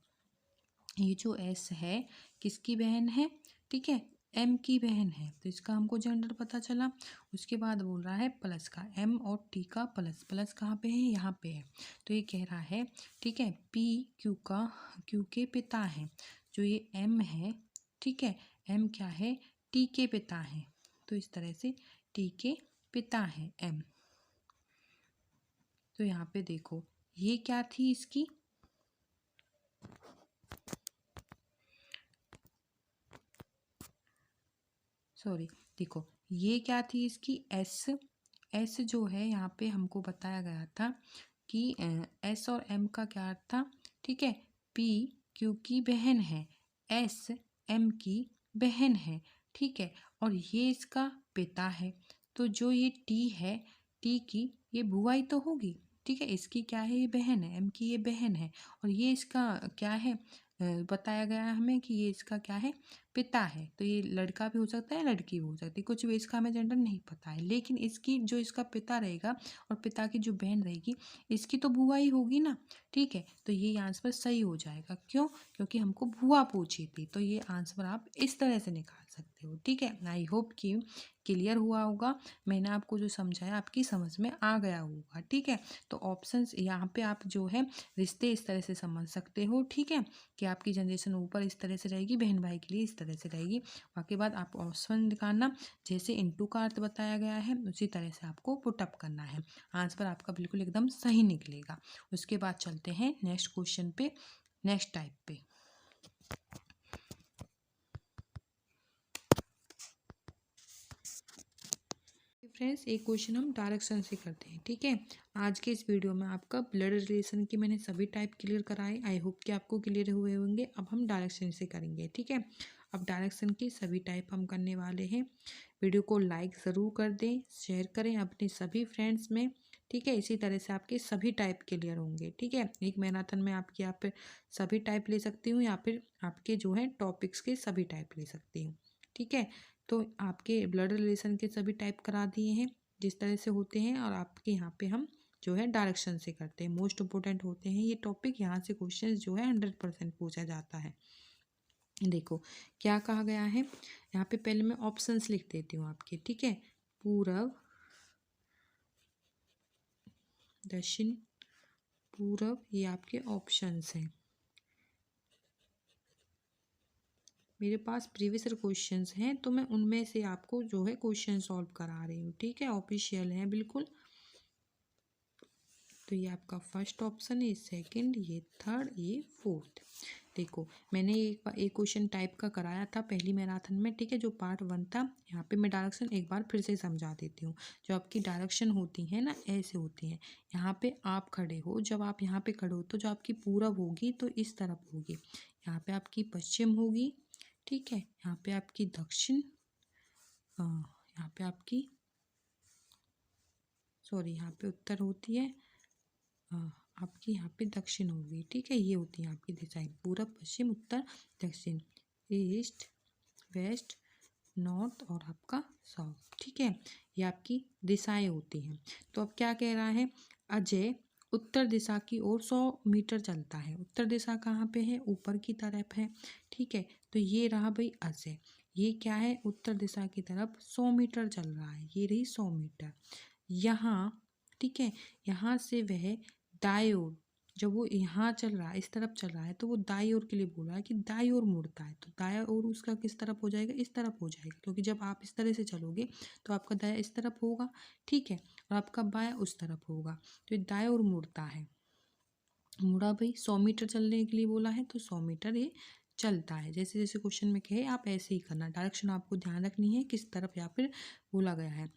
ये जो एस है किसकी बहन है, ठीक है, एम की बहन है, तो इसका हमको जेंडर पता चला। उसके बाद बोल रहा है प्लस का, एम और टी का प्लस, प्लस कहाँ पे है, यहाँ पे है। तो ये कह रहा है ठीक है, पी क्यू का क्यू के पिता है, जो ये एम है ठीक है, एम क्या है, टी के पिता है, तो इस तरह से टी के पिता है एम। तो यहाँ पे देखो ये क्या थी इसकी, सॉरी देखो ये क्या थी इसकी, एस। एस जो है यहाँ पे हमको बताया गया था कि एस और एम का क्या अर्थ था, ठीक है, पी क्यू की बहन है, एस एम की बहन है। ठीक है, और ये इसका पिता है, तो जो ये टी है, टी की ये बुआई तो होगी। ठीक है, इसकी क्या है, ये बहन है, एम की ये बहन है, और ये इसका क्या है, बताया गया है हमें कि ये इसका क्या है, पिता है। तो ये लड़का भी हो सकता है, लड़की भी हो सकती है, कुछ भी इसका हमें जेंडर नहीं पता है। लेकिन इसकी जो इसका पिता रहेगा और पिता की जो बहन रहेगी, इसकी तो बुआ ही होगी ना। ठीक है, तो ये आंसर सही हो जाएगा। क्यों? क्योंकि हमको बुआ पूछी थी। तो ये आंसर आप इस तरह से निकाल सकते हो। ठीक है, आई होप कि क्लियर हुआ होगा। मैंने आपको जो समझाया आपकी समझ में आ गया होगा। ठीक है, तो ऑप्शंस यहाँ पे आप जो है रिश्ते इस तरह से समझ सकते हो। ठीक है, कि आपकी जनरेशन ऊपर इस तरह से रहेगी, बहन भाई के लिए इस तरह से रहेगी। बाकी बात आप ऑप्शन निकालना, जैसे इनटू का अर्थ बताया गया है उसी तरह से आपको पुटअप करना है। आंसर आपका बिल्कुल एकदम सही निकलेगा। उसके बाद चलते हैं नेक्स्ट क्वेश्चन पे, नेक्स्ट टाइप पे। फ्रेंड्स, एक क्वेश्चन हम डायरेक्शन से करते हैं। ठीक है, आज के इस वीडियो में आपका ब्लड रिलेशन की मैंने सभी टाइप क्लियर कराए। आई होप कि आपको क्लियर हुए होंगे। अब हम डायरेक्शन से करेंगे। ठीक है, अब डायरेक्शन की सभी टाइप हम करने वाले हैं। वीडियो को लाइक ज़रूर कर दें, शेयर करें अपने सभी फ्रेंड्स में। ठीक है, इसी तरह से आपके सभी टाइप क्लियर होंगे। ठीक है, एक मैराथन में आपकी यहाँ पे सभी टाइप ले सकती हूँ या फिर आपके जो है टॉपिक्स के सभी टाइप ले सकती हूँ। ठीक है, तो आपके ब्लड रिलेशन के सभी टाइप करा दिए हैं जिस तरह से होते हैं, और आपके यहाँ पे हम जो है डायरेक्शन से करते हैं। मोस्ट इंपॉर्टेंट होते हैं ये टॉपिक, यहाँ से क्वेश्चन जो है 100% पूछा जाता है। देखो क्या कहा गया है यहाँ पे, पहले मैं ऑप्शंस लिख देती हूँ आपके। ठीक है, पूरब, दक्षिण, पूरब, ये आपके ऑप्शंस हैं। मेरे पास प्रीवियस क्वेश्चंस हैं तो मैं उनमें से आपको जो है क्वेश्चन सॉल्व करा रही हूँ। ठीक है, ऑफिशियल है बिल्कुल। तो ये आपका फर्स्ट ऑप्शन है, सेकंड, ये थर्ड, ये फोर्थ। देखो मैंने एक क्वेश्चन टाइप का कराया था पहली मैराथन में। ठीक है, जो पार्ट 1 था। यहाँ पे मैं डायरेक्शन एक बार फिर से समझा देती हूँ। जो आपकी डायरेक्शन होती है ना, ऐसे होती हैं। यहाँ पे आप खड़े हो, जब आप यहाँ पे खड़े हो तो जो आपकी पूरब होगी तो इस तरफ होगी। यहाँ पे आपकी पश्चिम होगी। ठीक है, यहाँ पे आपकी दक्षिण, यहाँ पे आपकी यहाँ पे उत्तर होती है। आपकी यहाँ पे दक्षिण होगी। ठीक है, ये होती है आपकी दिशाएं, पूरब, पश्चिम, उत्तर, दक्षिण, ईस्ट, वेस्ट, नॉर्थ और आपका साउथ। ठीक है, ये आपकी दिशाएं होती हैं। तो अब क्या कह रहा है, अजय उत्तर दिशा की ओर 100 मीटर चलता है। उत्तर दिशा कहाँ पे है, ऊपर की तरफ है। ठीक है, तो ये रहा भाई अजय, ये क्या है, उत्तर दिशा की तरफ 100 मीटर चल रहा है। ये रही 100 मीटर यहाँ। ठीक है, यहाँ से वह दाएं ओर, जब वो यहाँ चल रहा है, इस तरफ चल रहा है, तो वो दाई ओर के लिए बोला है कि दाई ओर मुड़ता है। तो दाया ओर उसका किस तरफ हो जाएगा, इस तरफ हो जाएगा। क्योंकि जब आप इस तरह से चलोगे तो आपका दाया इस तरफ होगा। ठीक है, और आपका बाया उस तरफ होगा। तो ये दाएं ओर मुड़ता है। मुड़ा भाई, 100 मीटर चलने के लिए बोला है तो 100 मीटर ये चलता है। जैसे जैसे क्वेश्चन में कहे आप ऐसे ही करना। डायरेक्शन आपको ध्यान रखनी है किस तरफ या फिर बोला गया है।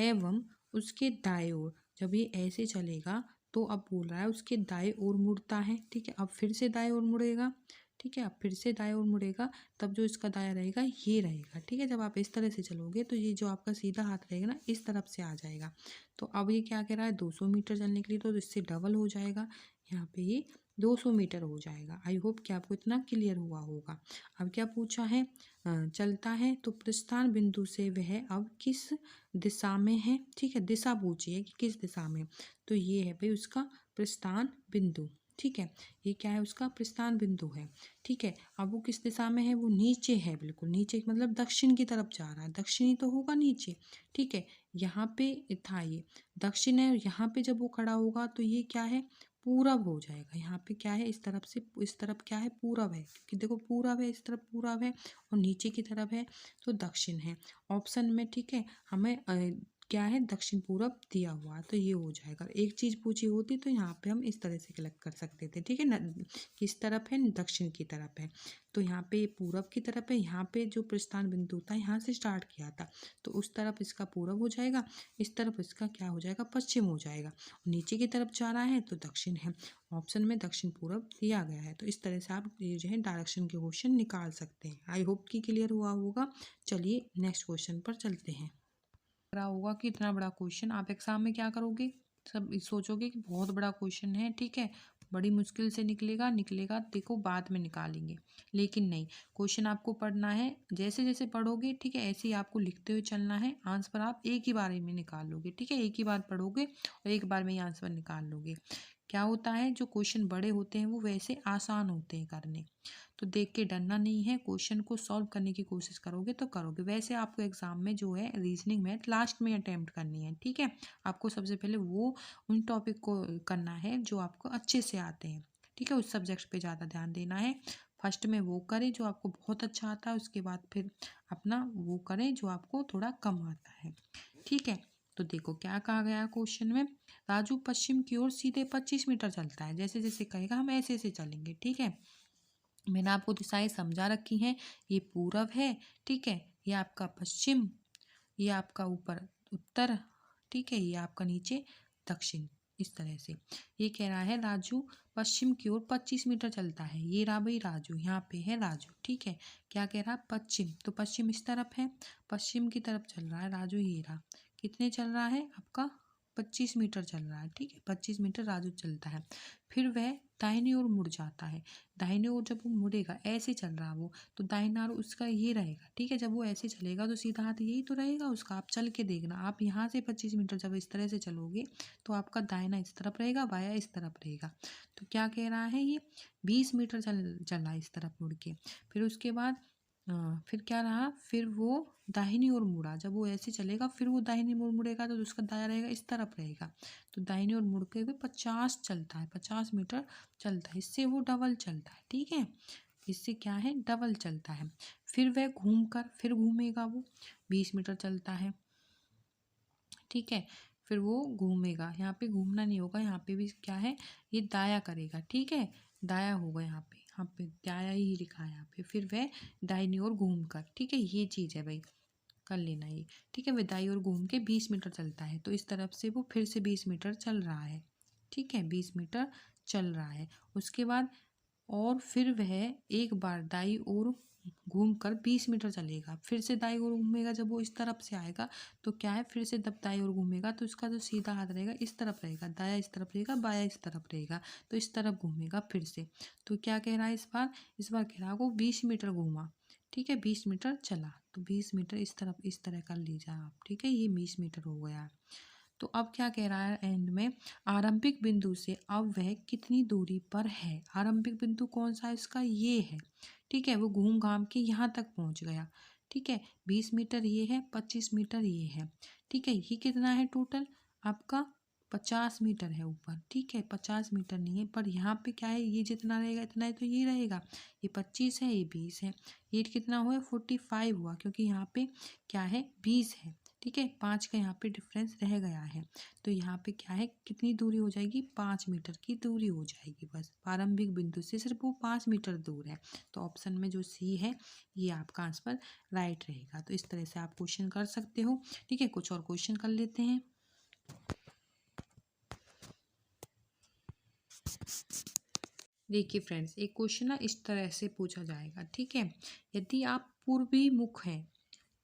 एवं उसके दाएं ओर, जब ये ऐसे चलेगा तो अब बोल रहा है उसके दाएं ओर मुड़ता है। ठीक है, अब फिर से दाएं ओर मुड़ेगा। ठीक है, अब फिर से दाएं ओर मुड़ेगा, तब जो इसका दाया रहेगा ये रहेगा। ठीक है, जब आप इस तरह से चलोगे तो ये जो आपका सीधा हाथ रहेगा ना, इस तरफ से आ जाएगा। तो अब ये क्या कह रहा है, 200 मीटर चलने के लिए, तो इससे डबल हो जाएगा। यहाँ पे ये 200 मीटर हो जाएगा। आई होप कि आपको इतना क्लियर हुआ होगा। अब क्या पूछा है, चलता है तो प्रस्थान बिंदु से वह अब किस दिशा में है। ठीक है, दिशा पूछिए कि किस दिशा में, तो ये है भाई उसका प्रस्थान बिंदु। ठीक है, ये क्या है, उसका प्रस्थान बिंदु है। ठीक है, अब वो किस दिशा में है, वो नीचे है, बिल्कुल नीचे, मतलब दक्षिण की तरफ जा रहा है। दक्षिणी तो होगा नीचे। ठीक है, यहाँ पे था ये दक्षिण है, और यहाँ पे जब वो खड़ा होगा तो ये क्या है, पूरब हो जाएगा। यहाँ पे क्या है, इस तरफ से इस तरफ क्या है, पूरब है। क्योंकि देखो पूरब है, इस तरफ पूरब है, और नीचे की तरफ है तो दक्षिण है ऑप्शन में। ठीक है, हमें क्या है, दक्षिण पूरब दिया हुआ, तो ये हो जाएगा। एक चीज़ पूछी होती तो यहाँ पे हम इस तरह से कलेक्ट कर सकते थे। ठीक है ना, किस तरफ है, दक्षिण की तरफ है। तो यहाँ पे पूरब की तरफ है। यहाँ पे जो प्रस्थान बिंदु था यहाँ से स्टार्ट किया था, तो उस तरफ इसका पूरब हो जाएगा, इस तरफ इसका क्या हो जाएगा, पश्चिम हो जाएगा। नीचे की तरफ जा रहा है तो दक्षिण है। ऑप्शन में दक्षिण पूरब दिया गया है। तो इस तरह से आप ये जो है डायरेक्शन के क्वेश्चन निकाल सकते हैं। आई होप कि क्लियर हुआ होगा। चलिए नेक्स्ट क्वेश्चन पर चलते हैं। रहा होगा कि इतना बड़ा क्वेश्चन आप एग्जाम में क्या करोगे, सब सोचोगे कि बहुत बड़ा क्वेश्चन है। ठीक है, बड़ी मुश्किल से निकलेगा निकलेगा, देखो बाद में निकालेंगे, लेकिन नहीं, क्वेश्चन आपको पढ़ना है, जैसे जैसे पढ़ोगे ठीक है ऐसे ही आपको लिखते हुए चलना है। आंसर आप एक ही बार में निकाल लोगे, ठीक है, एक ही बार पढ़ोगे और एक बार में ही आंसर निकाल लोगे। क्या होता है, जो क्वेश्चन बड़े होते हैं वो वैसे आसान होते हैं करने, तो देख के डरना नहीं है, क्वेश्चन को सॉल्व करने की कोशिश करोगे तो करोगे। वैसे आपको एग्जाम में जो है रीजनिंग मैथ लास्ट में अटेम्प्ट करनी है, ठीक है, आपको सबसे पहले वो उन टॉपिक को करना है जो आपको अच्छे से आते हैं, ठीक है, उस सब्जेक्ट पे ज़्यादा ध्यान देना है। फर्स्ट में वो करें जो आपको बहुत अच्छा आता है, उसके बाद फिर अपना वो करें जो आपको थोड़ा कम आता है, ठीक है। तो देखो क्या कहा गया क्वेश्चन में, राजू पश्चिम की ओर सीधे 25 मीटर चलता है, जैसे जैसे कहेगा हम ऐसे ऐसे चलेंगे, ठीक है। मैंने आपको दिशाएं समझा रखी हैं, ये पूरब है, ठीक है, ये आपका पश्चिम, ये आपका ऊपर उत्तर, ठीक है, ये आपका नीचे दक्षिण, इस तरह से। ये कह रहा है राजू पश्चिम की ओर 25 मीटर चलता है, ये रहा भाई राजू, यहाँ पे है राजू, ठीक है। क्या कह रहा है, पश्चिम, तो पश्चिम इस तरफ है, पश्चिम की तरफ चल रहा है राजू, ये रहा, कितने चल रहा है आपका 25 मीटर चल रहा है, ठीक है, 25 मीटर राजू चलता है। फिर वह दाहिनी ओर मुड़ जाता है, दाहिनी ओर जब वो मुड़ेगा, ऐसे चल रहा वो, तो दाहिना ओर उसका ये रहेगा, ठीक है, जब वो ऐसे चलेगा तो सीधा हाथ यही तो रहेगा उसका, आप चल के देखना, आप यहाँ से 25 मीटर जब इस तरह से चलोगे तो आपका दाहिना इस तरफ रहेगा, बाया इस तरफ रहेगा। तो क्या कह रहा है, ये 20 मीटर चला इस तरफ मुड़ के। फिर उसके बाद फिर क्या रहा, फिर वो दाहिनी ओर मुड़ा, जब वो ऐसे चलेगा फिर वो दाहिनी ओर मुड़ेगा तो उसका दाया रहेगा इस तरफ रहेगा, तो दाहिनी ओर मुड़ के हुए 50 चलता है, 50 मीटर चलता है, इससे वो डबल चलता है, ठीक है, इससे क्या है डबल चलता है। फिर वह घूम कर फिर घूमेगा, वो 20 मीटर चलता है, ठीक है, फिर वो घूमेगा, यहाँ पे घूमना नहीं होगा, यहाँ पे भी क्या है ये दाया करेगा, ठीक है, दाया होगा, यहाँ पे दाया ही लिखा है यहाँ पे। फिर वह दाहिनी ओर घूम कर, ठीक है, ये चीज़ है भाई, कर लेना ये, ठीक है, वह दाई ओर घूम के 20 मीटर चलता है, तो इस तरफ से वो फिर से 20 मीटर चल रहा है, ठीक है, 20 मीटर चल रहा है। उसके बाद और फिर वह एक बार दाई ओर घूमकर 20 मीटर चलेगा, फिर से दाई ओर घूमेगा, जब वो इस तरफ से आएगा तो क्या है फिर से जब दाई ओर घूमेगा तो इसका जो सीधा हाथ रहेगा इस तरफ रहेगा, दाया इस तरफ रहेगा, बाया इस तरफ रहेगा, तो इस तरफ घूमेगा फिर से। तो क्या कह रहा है इस बार कह रहा है वो 20 मीटर घूमा, ठीक है, 20 मीटर चला, तो 20 मीटर इस तरफ इस तरह कर लीजिए आप, ठीक है, ये 20 मीटर हो गया। तो अब क्या कह रहा है एंड में, आरंभिक बिंदु से अब वह कितनी दूरी पर है, आरंभिक बिंदु कौन सा है इसका, ये है, ठीक है, वो घूम घाम के यहाँ तक पहुँच गया, ठीक है, 20 मीटर ये है, 25 मीटर ये है, ठीक है, ये कितना है टोटल आपका 50 मीटर है ऊपर, ठीक है, 50 मीटर नहीं है, पर यहाँ पे क्या है ये जितना रहेगा इतना है तो ये रहेगा, ये 25 है ये 20 है, ये कितना हुआ 45 हुआ, क्योंकि यहाँ पे क्या है 20 है, ठीक है, 5 का यहाँ पे डिफरेंस रह गया है, तो यहाँ पे क्या है कितनी दूरी हो जाएगी 5 मीटर की दूरी हो जाएगी, बस प्रारंभिक बिंदु से सिर्फ वो 5 मीटर दूर है। तो ऑप्शन में जो सी है ये आपका आंसर राइट रहेगा। तो इस तरह से आप क्वेश्चन कर सकते हो, ठीक है, कुछ और क्वेश्चन कर लेते हैं। देखिए फ्रेंड्स, एक क्वेश्चन ना इस तरह से पूछा जाएगा, ठीक है, यदि आप पूर्वी मुख हैं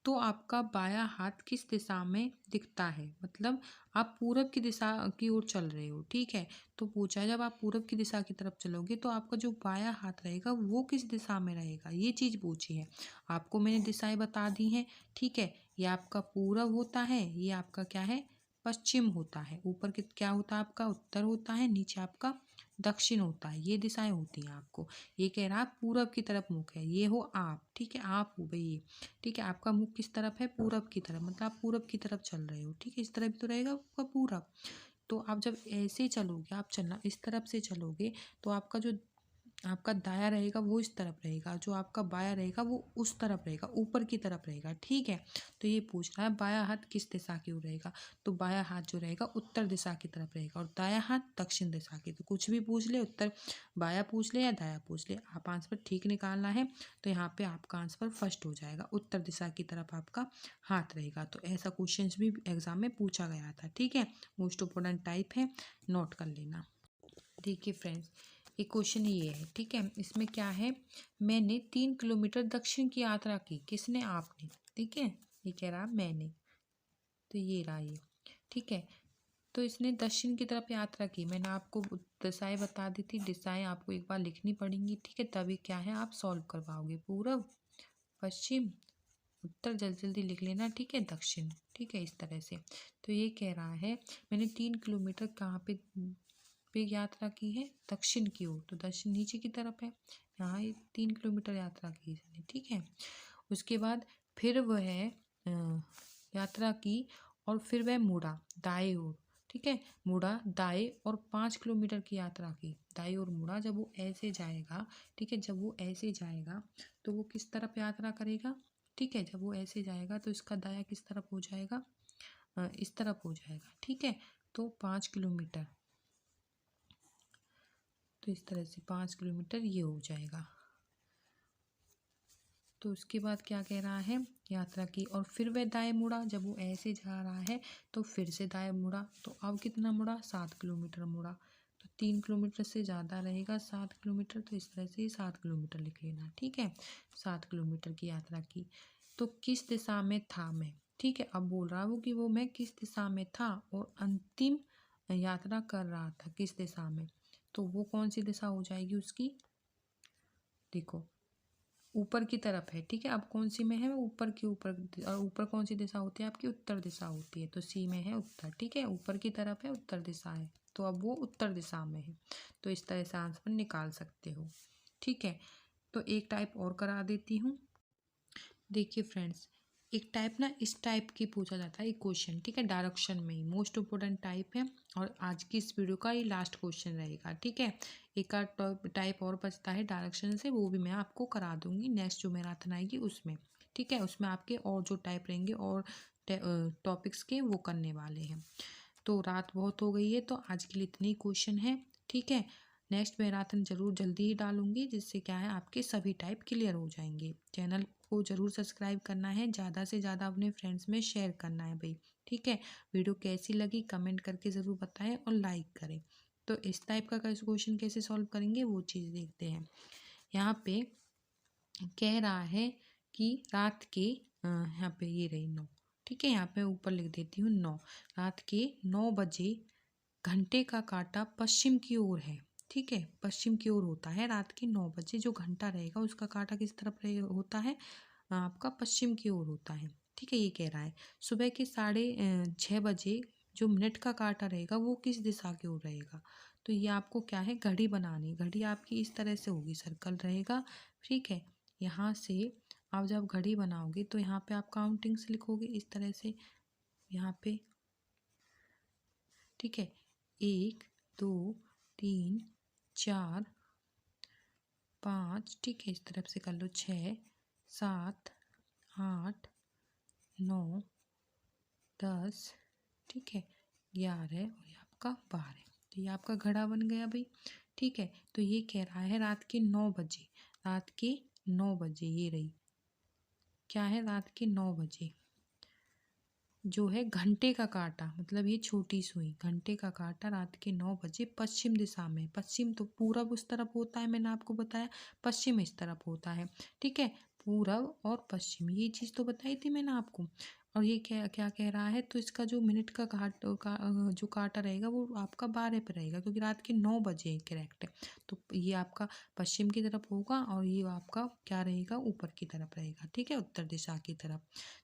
तो आपका बायां हाथ किस दिशा में दिखता है, मतलब आप पूरब की दिशा की ओर चल रहे हो, ठीक है, तो पूछा जब आप पूरब की दिशा की तरफ चलोगे तो आपका जो बायां हाथ रहेगा वो किस दिशा में रहेगा, ये चीज़ पूछी है। आपको मैंने दिशाएं बता दी हैं, ठीक है, ये आपका पूरब होता है, ये आपका क्या है पश्चिम होता है, ऊपर क्या होता है आपका उत्तर होता है, नीचे आपका दक्षिण होता है, ये दिशाएं होती हैं आपको। ये कह रहा है पूरब की तरफ मुख है, ये हो आप, ठीक है, आप हो भाई ये, ठीक है, आपका मुख किस तरफ है पूरब की तरफ, मतलब आप पूरब की तरफ चल रहे हो, ठीक है, इस तरफ तो रहेगा आपका पूरब। तो आप जब ऐसे चलोगे, आप चलना इस तरफ से चलोगे तो आपका जो आपका दाया रहेगा वो इस तरफ रहेगा, जो आपका बाया रहेगा वो उस तरफ रहेगा, ऊपर की तरफ रहेगा, ठीक है। तो ये पूछ रहा है बाया हाथ किस दिशा की ओर रहेगा, तो बाया हाथ जो रहेगा उत्तर दिशा की तरफ रहेगा और दाया हाथ दक्षिण दिशा की। तो कुछ भी पूछ ले, उत्तर बाया पूछ ले या दाया पूछ ले, आप आंसर ठीक निकालना है। तो यहाँ पे आपका आंसर फर्स्ट हो जाएगा, उत्तर दिशा की तरफ आपका हाथ रहेगा। तो ऐसा क्वेश्चन भी एग्जाम में पूछा गया था, ठीक है, मोस्ट इम्पोर्टेंट टाइप है, नोट कर लेना। देखिए फ्रेंड्स, एक क्वेश्चन ये है, ठीक है, इसमें क्या है, मैंने 3 किलोमीटर दक्षिण की यात्रा की, किसने आपने, ठीक है, ये कह रहा मैंने, तो ये रहा ये, ठीक है, तो तो इसने दक्षिण की तरफ यात्रा की। मैंने आपको दिशाएं बता दी थी, दिशाएं आपको एक बार लिखनी पड़ेंगी, ठीक है, तभी क्या है आप सॉल्व कर पाओगे। पूर्व, पश्चिम, उत्तर जल्दी जल्दी लिख लेना, ठीक है, दक्षिण, ठीक है, इस तरह से। तो ये कह रहा है मैंने 3 किलोमीटर कहाँ पे यात्रा की है, दक्षिण की ओर, तो दक्षिण नीचे की तरफ है, यहाँ 3 किलोमीटर यात्रा की इसने, ठीक है। उसके बाद फिर वह यात्रा की और फिर वह मुड़ा दाएं ओर, ठीक है, मुड़ा दाएं और 5 किलोमीटर की यात्रा की, दाएं ओर मुड़ा। जब वो ऐसे जाएगा, ठीक है, जब वो ऐसे जाएगा तो वो किस तरफ यात्रा करेगा, ठीक है, जब वो ऐसे जाएगा तो इसका दाया किस तरफ हो जाएगा, इस तरफ हो जाएगा, ठीक है। तो 5 किलोमीटर, तो इस तरह से 5 किलोमीटर ये हो जाएगा। तो उसके बाद क्या कह रहा है, यात्रा की और फिर वह दाएं मुड़ा। जब वो ऐसे जा रहा है तो फिर से दाएं मुड़ा, तो अब कितना मुड़ा, 7 किलोमीटर मुड़ा। तो 3 किलोमीटर से ज़्यादा रहेगा 7 किलोमीटर, तो इस तरह से 7 किलोमीटर लिख लेना, ठीक है। 7 किलोमीटर की यात्रा की। तो किस दिशा में था मैं, ठीक है, अब बोल रहा हूँ कि वो मैं किस दिशा में था और अंतिम यात्रा कर रहा था किस दिशा में, तो वो कौन सी दिशा हो जाएगी उसकी, देखो ऊपर की तरफ है, ठीक है। अब कौन सी में है, ऊपर की ऊपर, और ऊपर कौन सी दिशा होती है आपकी, उत्तर दिशा होती है, तो सी में है उत्तर, ठीक है, ऊपर की तरफ है, उत्तर दिशा है, तो अब वो उत्तर दिशा में है। तो इस तरह से आंसर निकाल सकते हो, ठीक है। तो एक टाइप और करा देती हूँ। देखिए फ्रेंड्स, एक टाइप ना इस टाइप की पूछा जाता है एक क्वेश्चन, ठीक है, डायरेक्शन में ही मोस्ट इम्पोर्टेंट टाइप है, और आज की इस वीडियो का ये लास्ट क्वेश्चन रहेगा, ठीक है। एक आध टाइप और बचता है डायरेक्शन से, वो भी मैं आपको करा दूंगी नेक्स्ट जो मैराथन आएगी उसमें, ठीक है। उसमें आपके और जो टाइप रहेंगे और टॉपिक्स के वो करने वाले हैं। तो रात बहुत हो गई है, तो आज के लिए इतने ही क्वेश्चन है, ठीक है। नेक्स्ट मैराथन जरूर जल्दी ही डालूंगी, जिससे क्या है आपके सभी टाइप क्लियर हो जाएंगे। चैनल को जरूर सब्सक्राइब करना है, ज़्यादा से ज़्यादा अपने फ्रेंड्स में शेयर करना है भाई, ठीक है। वीडियो कैसी लगी कमेंट करके ज़रूर बताएं और लाइक करें। तो इस टाइप का क्वेश्चन कैसे सॉल्व करेंगे वो चीज़ देखते हैं। यहाँ पे कह रहा है कि रात के यहाँ पे ये रही 9, ठीक है, यहाँ पे ऊपर लिख देती हूँ 9, रात के 9 बजे घंटे का काटा पश्चिम की ओर है, ठीक है, पश्चिम की ओर होता है। रात के 9 बजे जो घंटा रहेगा उसका काटा किस तरफ होता है, आपका पश्चिम की ओर होता है, ठीक है, ये कह रहा है। सुबह के 6:30 बजे जो मिनट का काटा रहेगा वो किस दिशा की ओर रहेगा, तो ये आपको क्या है घड़ी बनानी, घड़ी आपकी इस तरह से होगी, सर्कल रहेगा, ठीक है। यहाँ से आप जब घड़ी बनाओगे तो यहाँ पे आप काउंटिंग्स लिखोगे इस तरह से, यहाँ पे, ठीक है, 1 2 3 4 5, ठीक है, इस तरफ से कर लो, 6 7 8 9 10, ठीक है, 11 और ये आपका 12, तो ये आपका घड़ा बन गया भाई, ठीक है। तो ये कह रहा है रात के 9 बजे, रात के 9 बजे ये रही, क्या है, रात के 9 बजे जो है घंटे का काटा, मतलब ये छोटी सुई, घंटे का काटा रात के 9 बजे पश्चिम दिशा में, पश्चिम तो पूरब उस तरफ होता है, मैंने आपको बताया, पश्चिम इस तरफ होता है, ठीक है, पूरब और पश्चिम ये चीज़ तो बताई थी मैंने आपको। और ये क्या क्या कह रहा है, तो इसका जो मिनट जो काटा रहेगा वो आपका 12 पे रहेगा, क्योंकि रात के 9 बजे करेक्ट है। तो ये आपका पश्चिम की तरफ होगा और ये आपका क्या रहेगा, ऊपर की तरफ रहेगा, ठीक है, उत्तर दिशा की तरफ।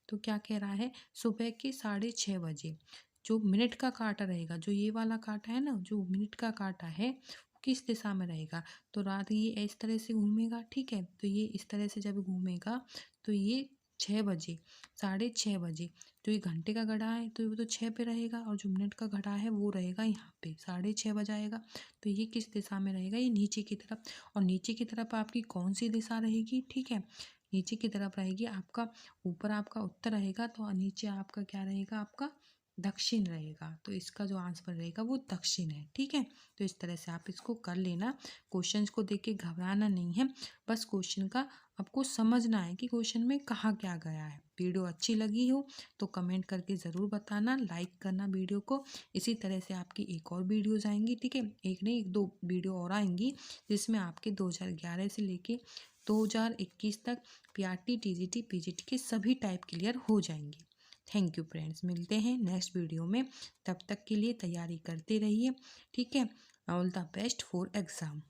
तो क्या कह रहा है, सुबह के 6:30 बजे जो मिनट का काटा रहेगा, जो ये वाला काटा है ना, जो मिनट का काटा है वो किस दिशा में रहेगा, तो रात ये इस तरह से घूमेगा, ठीक है। तो ये इस तरह से जब घूमेगा तो ये 6 बजे, 6:30 बजे जो ये घंटे का घड़ा है तो वो तो 6 पे रहेगा, और जो मिनट का घड़ा है वो रहेगा यहाँ पे 6:30 बजाएगा, तो ये किस दिशा में रहेगा, ये नीचे की तरफ। और नीचे की तरफ आपकी कौन सी दिशा रहेगी, ठीक है, नीचे की तरफ रहेगी आपका, ऊपर आपका उत्तर रहेगा तो नीचे आपका क्या रहेगा, आपका दक्षिण रहेगा, तो इसका जो आंसर रहेगा वो दक्षिण है, ठीक है। तो इस तरह से आप इसको कर लेना, क्वेश्चंस को देख के घबराना नहीं है, बस क्वेश्चन का आपको समझना है कि क्वेश्चन में कहाँ क्या गया है। वीडियो अच्छी लगी हो तो कमेंट करके ज़रूर बताना, लाइक करना वीडियो को। इसी तरह से आपकी एक और वीडियोज़ आएंगी, ठीक है, एक नहीं 1-2 वीडियो और आएंगी, जिसमें आपके 2011 से लेके 2021 तक पीआरटी टीजीटी पीजीटी के सभी टाइप क्लियर हो जाएंगे। थैंक यू फ्रेंड्स, मिलते हैं नेक्स्ट वीडियो में। तब तक के लिए तैयारी करते रहिए, ठीक है। All the best for exam.